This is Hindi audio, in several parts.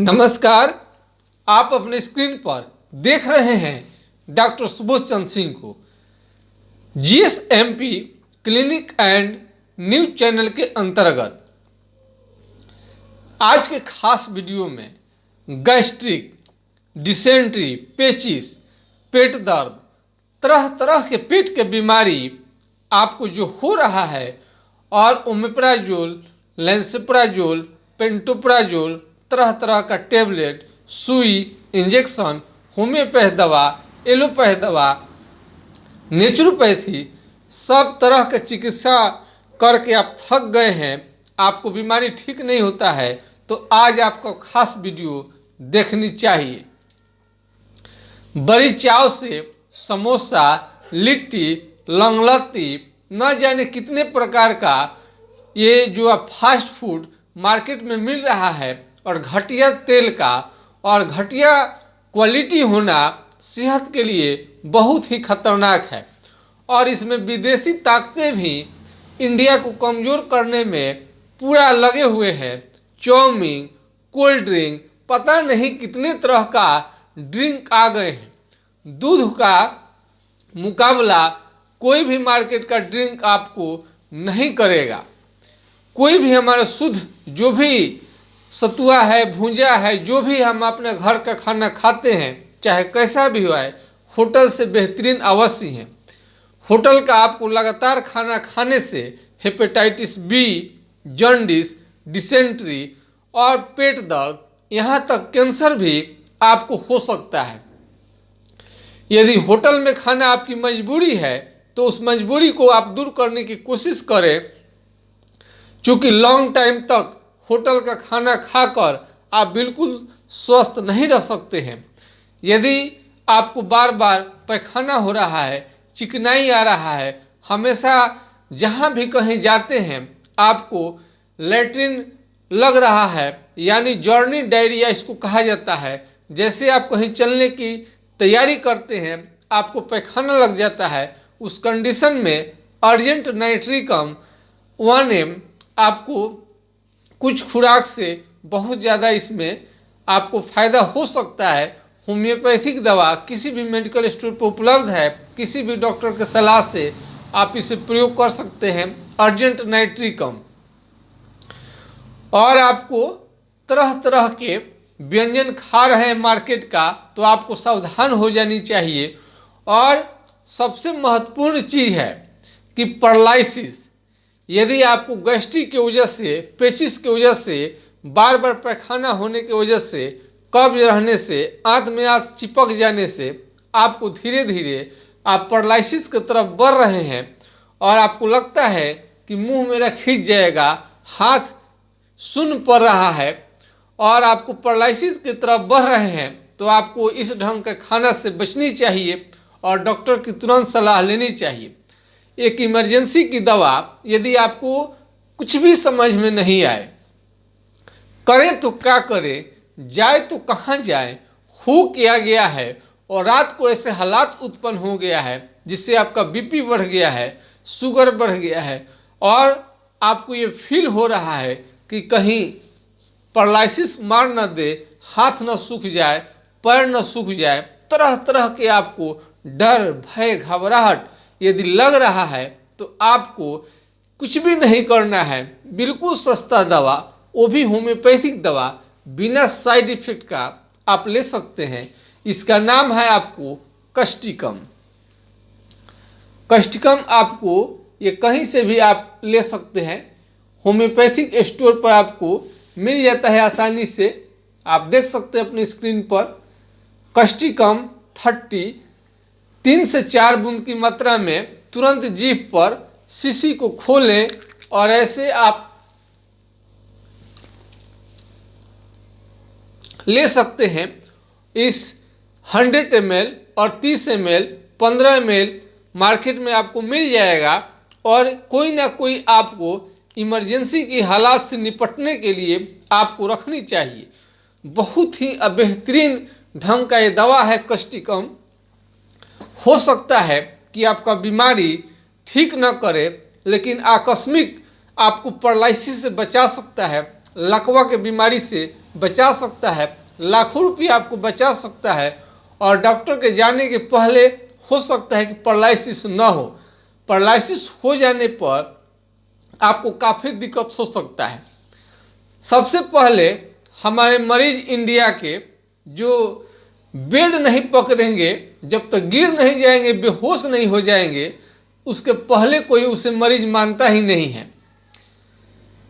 नमस्कार। आप अपने स्क्रीन पर देख रहे हैं डॉक्टर सुबोध चंद्र सिंह को। जीएसएमपी क्लिनिक एंड न्यूज चैनल के अंतर्गत आज के खास वीडियो में गैस्ट्रिक, डिसेंट्री, पेचिस, पेट दर्द, तरह तरह के पेट के बीमारी आपको जो हो रहा है और ओमेप्राजोल, लेंसोप्राजोल, पेंटोप्राजोल, तरह तरह का टेबलेट, सुई, इंजेक्शन, होम्योपैथ दवा, एलोपैथ दवा, नेचुरोपैथी, सब तरह के चिकित्सा करके आप थक गए हैं, आपको बीमारी ठीक नहीं होता है, तो आज आपको खास वीडियो देखनी चाहिए। बड़ी चाव से समोसा, लिट्टी, लंगलत्ती, न जाने कितने प्रकार का ये जो आप फास्ट फूड मार्केट में मिल रहा है और घटिया तेल का और घटिया क्वालिटी होना सेहत के लिए बहुत ही खतरनाक है। और इसमें विदेशी ताकतें भी इंडिया को कमज़ोर करने में पूरा लगे हुए हैं। चाउमीन, कोल्ड ड्रिंक, पता नहीं कितने तरह का ड्रिंक आ गए हैं। दूध का मुकाबला कोई भी मार्केट का ड्रिंक आपको नहीं करेगा। कोई भी हमारा शुद्ध जो भी सतुआ है, भूंजा है, जो भी हम अपने घर का खाना खाते हैं, चाहे कैसा भी हो, होटल से बेहतरीन अवश्य है। होटल का आपको लगातार खाना खाने से हेपेटाइटिस बी, जॉन्डिस, डिसेंट्री और पेट दर्द, यहाँ तक कैंसर भी आपको हो सकता है। यदि होटल में खाना आपकी मजबूरी है तो उस मजबूरी को आप दूर करने की कोशिश करें, क्योंकि लॉन्ग टाइम तक होटल का खाना खाकर आप बिल्कुल स्वस्थ नहीं रह सकते हैं। यदि आपको बार बार पैखाना हो रहा है, चिकनाई आ रहा है, हमेशा जहाँ भी कहीं जाते हैं आपको लैट्रिन लग रहा है, यानी जर्नी डायरिया इसको कहा जाता है। जैसे आप कहीं चलने की तैयारी करते हैं, आपको पैखाना लग जाता है, उस कंडीशन में अर्जेंट नाइट्रिकम 1 mg आपको कुछ खुराक से बहुत ज़्यादा इसमें आपको फ़ायदा हो सकता है। होम्योपैथिक दवा किसी भी मेडिकल स्टोर पर उपलब्ध है, किसी भी डॉक्टर के सलाह से आप इसे प्रयोग कर सकते हैं, अर्जेंट नाइट्रिकम। और आपको तरह तरह के व्यंजन खा रहे हैं मार्केट का, तो आपको सावधान हो जानी चाहिए। और सबसे महत्वपूर्ण चीज़ है कि पैरालिसिस, यदि आपको गैस्ट्रिक की वजह से, पेचिस की वजह से, बार बार पैखाना होने की वजह से, कब्ज रहने से, आंत में आंत चिपक जाने से आपको धीरे धीरे आप पैरालिसिस की तरफ बढ़ रहे हैं और आपको लगता है कि मुंह मेरा खींच जाएगा, हाथ सुन्न पड़ रहा है और आपको पैरालिसिस की तरफ बढ़ रहे हैं, तो आपको इस ढंग के खाना से बचनी चाहिए और डॉक्टर की तुरंत सलाह लेनी चाहिए। एक इमरजेंसी की दवा यदि आपको कुछ भी समझ में नहीं आए, करें तो क्या करें, जाए तो कहाँ जाए, हो क्या गया है और रात को ऐसे हालात उत्पन्न हो गया है जिससे आपका बीपी बढ़ गया है, शुगर बढ़ गया है और आपको ये फील हो रहा है कि कहीं पैरालिसिस मार न दे, हाथ न सूख जाए, पैर न सूख जाए, तरह तरह के आपको डर, भय, घबराहट यदि लग रहा है, तो आपको कुछ भी नहीं करना है। बिल्कुल सस्ता दवा, वो भी होम्योपैथिक दवा, बिना साइड इफेक्ट का आप ले सकते हैं। इसका नाम है आपको कस्टिकम। कस्टिकम आपको ये कहीं से भी आप ले सकते हैं, होम्योपैथिक स्टोर पर आपको मिल जाता है आसानी से। आप देख सकते हैं अपनी स्क्रीन पर कस्टिकम 30 3 से 4 बूंद की मात्रा में तुरंत जीभ पर शीशी को खोलें और ऐसे आप ले सकते हैं। इस 100 ml और 30 ml, 15 ml मार्केट में आपको मिल जाएगा और कोई ना कोई आपको इमरजेंसी की हालात से निपटने के लिए आपको रखनी चाहिए। बहुत ही बेहतरीन ढंग का ये दवा है कस्टिकम। हो सकता है कि आपका बीमारी ठीक न करे, लेकिन आकस्मिक आपको पैरालिसिस से बचा सकता है, लकवा के बीमारी से बचा सकता है, लाखों रुपया आपको बचा सकता है। और डॉक्टर के जाने के पहले हो सकता है कि पैरालिसिस न हो, पैरालिसिस हो जाने पर आपको काफ़ी दिक्कत हो सकता है। सबसे पहले हमारे मरीज इंडिया के जो बेड नहीं पकड़ेंगे, जब तक गिर नहीं जाएंगे, बेहोश नहीं हो जाएंगे, उसके पहले कोई उसे मरीज मानता ही नहीं है।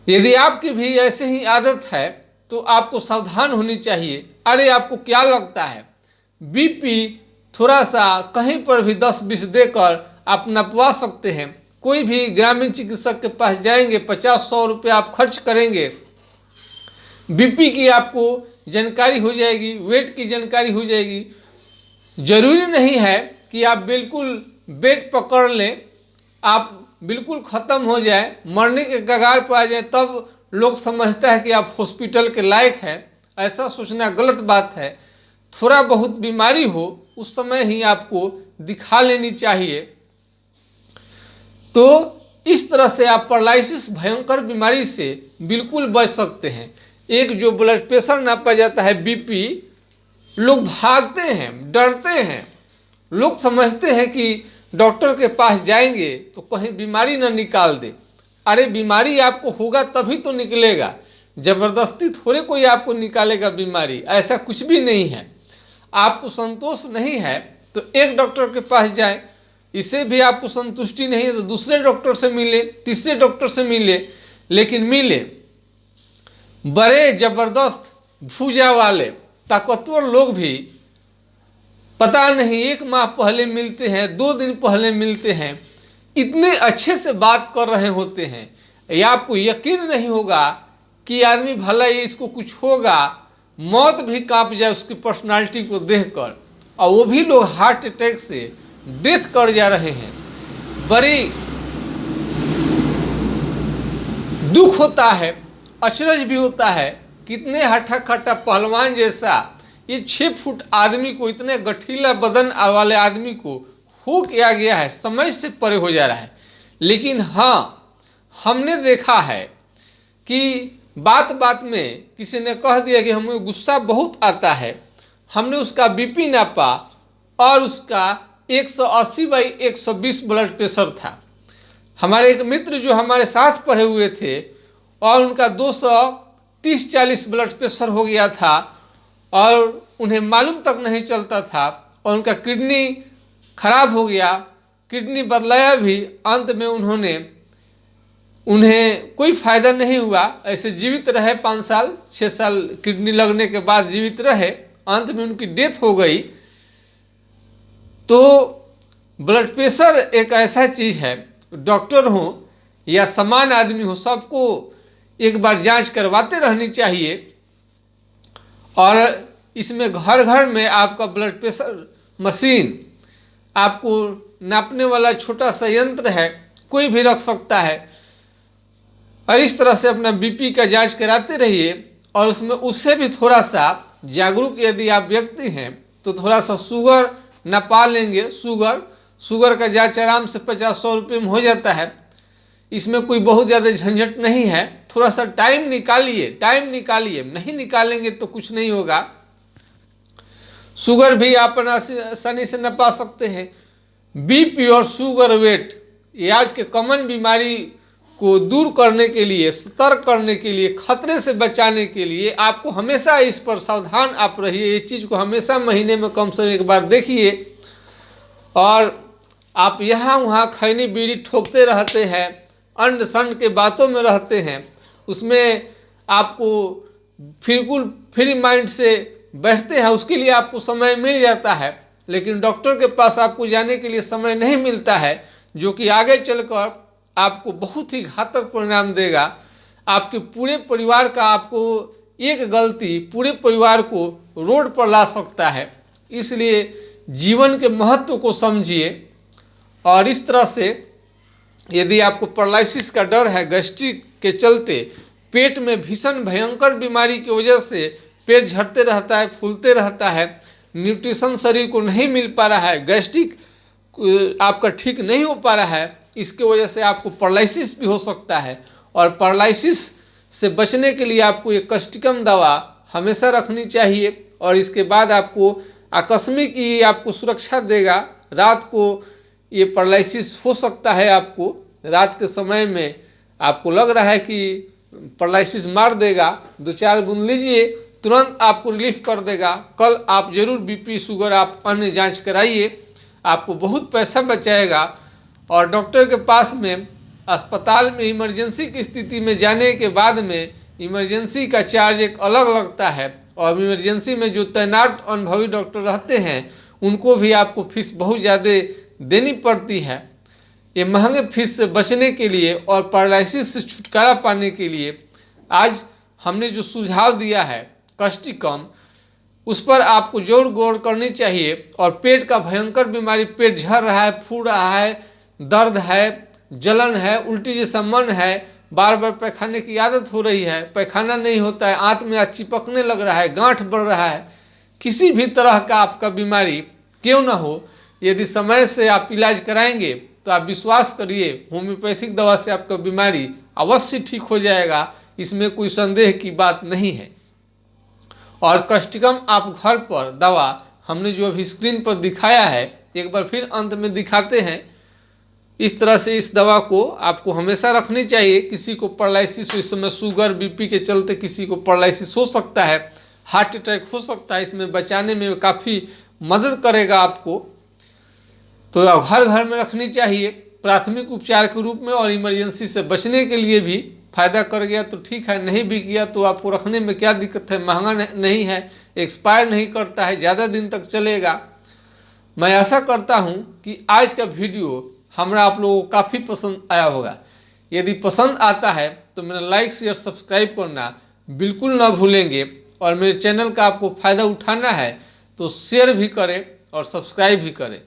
यदि आपकी भी ऐसे ही आदत है तो आपको सावधान होनी चाहिए। अरे आपको क्या लगता है, बीपी थोड़ा सा कहीं पर भी 10-20 देकर आप नपवा सकते हैं। कोई भी ग्रामीण चिकित्सक के पास जाएंगे, 50-100 रुपये आप खर्च करेंगे, बीपी की आपको जानकारी हो जाएगी, वेट की जानकारी हो जाएगी। जरूरी नहीं है कि आप बिल्कुल बेड पकड़ लें, आप बिल्कुल ख़त्म हो जाए, मरने के कगार पर आ जाए, तब लोग समझता है कि आप हॉस्पिटल के लायक हैं। ऐसा सोचना गलत बात है। थोड़ा बहुत बीमारी हो उस समय ही आपको दिखा लेनी चाहिए। तो इस तरह से आप पैरालिसिस भयंकर बीमारी से बिल्कुल बच सकते हैं। एक जो ब्लड प्रेशर नापा जाता है, बीपी, लोग भागते हैं, डरते हैं। लोग समझते हैं कि डॉक्टर के पास जाएंगे तो कहीं बीमारी ना निकाल दे। अरे बीमारी आपको होगा तभी तो निकलेगा, ज़बरदस्ती थोड़े कोई आपको निकालेगा बीमारी, ऐसा कुछ भी नहीं है। आपको संतोष नहीं है तो एक डॉक्टर के पास जाए, इससे भी आपको संतुष्टि नहीं है तो दूसरे डॉक्टर से मिले, तीसरे डॉक्टर से मिले, लेकिन मिले बड़े ज़बरदस्त भुजा वाले ताकतवर लोग भी पता नहीं 1 माह पहले मिलते हैं, 2 दिन पहले मिलते हैं, इतने अच्छे से बात कर रहे होते हैं, या आपको यकीन नहीं होगा कि आदमी भला ये इसको कुछ होगा, मौत भी कांप जाए उसकी पर्सनालिटी को देखकर। और वो भी लोग हार्ट अटैक से डेथ कर जा रहे हैं। बड़ी दुख होता है, अचरज भी होता है, कितने हट्टा खट्टा पहलवान जैसा ये 6 फुट आदमी को, इतने गठीला बदन वाले आदमी को हो क्या गया है, समझ से परे हो जा रहा है। लेकिन हाँ, हमने देखा है कि बात बात में किसी ने कह दिया कि हमें गुस्सा बहुत आता है, हमने उसका बीपी नापा और उसका 180/120 ब्लड प्रेशर था। हमारे एक मित्र जो हमारे साथ पढ़े हुए थे और उनका 230-40 ब्लड प्रेशर हो गया था और उन्हें मालूम तक नहीं चलता था, और उनका किडनी खराब हो गया, किडनी बदलाया भी, अंत में उन्हें कोई फ़ायदा नहीं हुआ, ऐसे जीवित रहे 5 साल 6 साल किडनी लगने के बाद जीवित रहे, अंत में उनकी डेथ हो गई। तो ब्लड प्रेशर एक ऐसा चीज़ है, डॉक्टर हो या सामान्य आदमी हो, सबको एक बार जांच करवाते रहनी चाहिए। और इसमें घर घर में आपका ब्लड प्रेशर मशीन, आपको नापने वाला छोटा सा यंत्र है, कोई भी रख सकता है। और इस तरह से अपना बीपी का जांच कराते रहिए। और उसमें उससे भी थोड़ा सा जागरूक यदि आप व्यक्ति हैं तो थोड़ा सा शुगर नपा लेंगे। शुगर का जांच आराम से 50-100 रुपये में हो जाता है। इसमें कोई बहुत ज़्यादा झंझट नहीं है। थोड़ा सा टाइम निकालिए, नहीं निकालेंगे तो कुछ नहीं होगा। शुगर भी आप आसानी से नपा सकते हैं। बीपी और शुगर, वेट, ये आज के कॉमन बीमारी को दूर करने के लिए, सतर्क करने के लिए, खतरे से बचाने के लिए आपको हमेशा इस पर सावधान आप रहिए। ये चीज़ को हमेशा महीने में कम से कम एक बार देखिए। और आप यहाँ वहाँ खैनी बीड़ी ठोकते रहते हैं, अंड संड के बातों में रहते हैं, उसमें आपको बिल्कुल फ्री माइंड से बैठते हैं, उसके लिए आपको समय मिल जाता है, लेकिन डॉक्टर के पास आपको जाने के लिए समय नहीं मिलता है, जो कि आगे चलकर आपको बहुत ही घातक परिणाम देगा। आपके पूरे परिवार का, आपको एक गलती पूरे परिवार को रोड पर ला सकता है। इसलिए जीवन के महत्व को समझिए। और इस तरह से यदि आपको पैरालिसिस का डर है, गैस्ट्रिक के चलते, पेट में भीषण भयंकर बीमारी की वजह से पेट झड़ते रहता है, फूलते रहता है, न्यूट्रिशन शरीर को नहीं मिल पा रहा है, गैस्ट्रिक आपका ठीक नहीं हो पा रहा है, इसके वजह से आपको पैरालिसिस भी हो सकता है। और पैरालिसिस से बचने के लिए आपको एक कष्टिकम दवा हमेशा रखनी चाहिए। और इसके बाद आपको आकस्मिक ये आपको सुरक्षा देगा। रात को ये पैरालिसिस हो सकता है, आपको रात के समय में आपको लग रहा है कि पैरालिसिस मार देगा, 2-4 बूंद लीजिए, तुरंत आपको रिलीफ कर देगा। कल आप जरूर बीपी शुगर आप अन्य जांच कराइए, आपको बहुत पैसा बचाएगा। और डॉक्टर के पास में अस्पताल में इमरजेंसी की स्थिति में जाने के बाद में इमरजेंसी का चार्ज एक अलग लगता है, और इमरजेंसी में जो तैनात अनुभवी डॉक्टर रहते हैं उनको भी आपको फीस बहुत ज़्यादा देनी पड़ती है। ये महंगे फीस से बचने के लिए और पैरालिसिस से छुटकारा पाने के लिए आज हमने जो सुझाव दिया है कष्टिकम, उस पर आपको जरूर गौर करनी चाहिए। और पेट का भयंकर बीमारी, पेट झड़ रहा है, फूल रहा है, दर्द है, जलन है, उल्टी जैसा मन है, बार बार पैखाने की आदत हो रही है, पैखाना नहीं होता है, आंत में चिपकने लग रहा है, गांठ बढ़ रहा है, किसी भी तरह का आपका बीमारी क्यों ना हो, यदि समय से आप इलाज कराएंगे तो आप विश्वास करिए होम्योपैथिक दवा से आपका बीमारी अवश्य ठीक हो जाएगा, इसमें कोई संदेह की बात नहीं है। और कष्टिकम आप घर पर दवा हमने जो अभी स्क्रीन पर दिखाया है, एक बार फिर अंत में दिखाते हैं। इस तरह से इस दवा को आपको हमेशा रखनी चाहिए। किसी को पैरालिसिस, इस समय शुगर बीपी के चलते किसी को पैरालिसिस हो सकता है, हार्ट अटैक हो सकता है, इसमें बचाने में काफ़ी मदद करेगा आपको। तो हर घर में रखनी चाहिए प्राथमिक उपचार के रूप में, और इमरजेंसी से बचने के लिए भी फ़ायदा कर गया तो ठीक है, नहीं भी किया तो आपको रखने में क्या दिक्कत है, महंगा नहीं है, एक्सपायर नहीं करता है, ज़्यादा दिन तक चलेगा। मैं आशा करता हूँ कि आज का वीडियो हमारा आप लोगों को काफ़ी पसंद आया होगा। यदि पसंद आता है तो मेरा लाइक शेयर सब्सक्राइब करना बिल्कुल ना भूलेंगे, और मेरे चैनल का आपको फ़ायदा उठाना है तो शेयर भी करें और सब्सक्राइब भी करें।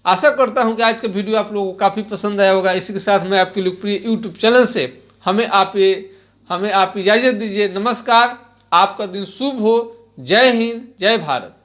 आशा करता हूं कि आज का वीडियो आप लोगों को काफ़ी पसंद आया होगा। इसी के साथ मैं आपके लोकप्रिय यूट्यूब चैनल से हमें आप इजाज़त दीजिए। नमस्कार, आपका दिन शुभ हो। जय हिंद, जय भारत।